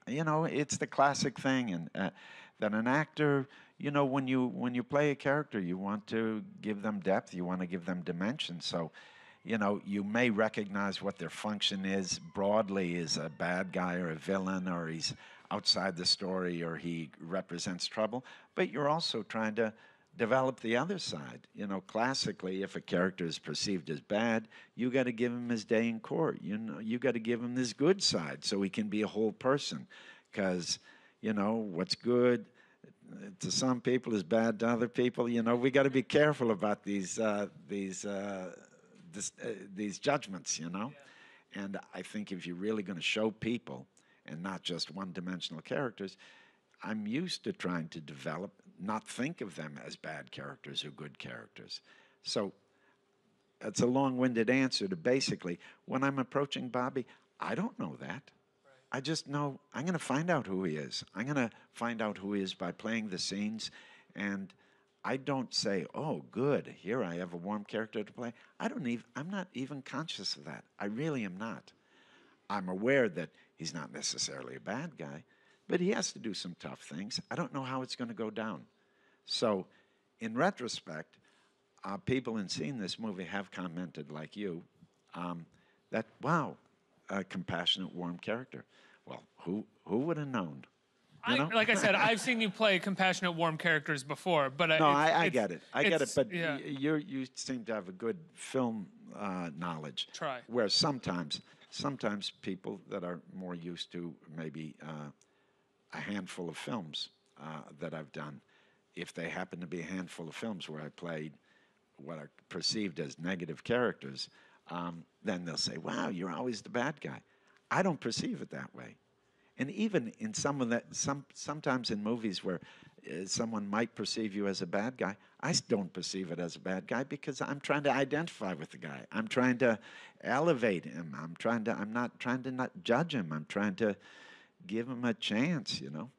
You know, it's the classic thing, and that an actor, you know, when you play a character, you want to give them depth, you want to give them dimension. So, you know, you may recognize what their function is broadly as a bad guy or a villain, or he's outside the story, or he represents trouble, but you're also trying to develop the other side. You know, classically, if a character is perceived as bad, you got to give him his day in court. You know, you got to give him this good side so he can be a whole person. Because, you know, what's good to some people is bad to other people. You know, we got to be careful about these judgments. You know, and I think if you're really going to show people and not just one-dimensional characters, I'm used to trying to develop, not think of them as bad characters or good characters. So it's a long-winded answer to basically, when I'm approaching Bobby, I don't know that. I just know I'm going to find out who he is. I'm going to find out who he is by playing the scenes. And I don't say, oh, good, here I have a warm character to play. I'm not even conscious of that. I really am not. I'm aware that he's not necessarily a bad guy, but he has to do some tough things. I don't know how it's going to go down. So, in retrospect, people in seeing this movie have commented, like you, that, wow, a compassionate, warm character. Well, who would have known? You know? Like I said, I've seen you play compassionate, warm characters before, but No, I get it. I get it. But yeah. you seem to have a good film knowledge. Try. Where sometimes people that are more used to maybe a handful of films that I've done, if they happen to be a handful of films where I played what are perceived as negative characters, then they'll say, "Wow, you're always the bad guy." I don't perceive it that way. And even in sometimes in movies where someone might perceive you as a bad guy, I don't perceive it as a bad guy because I'm trying to identify with the guy. I'm trying to elevate him. I'm not trying to not judge him. I'm trying to give him a chance, you know.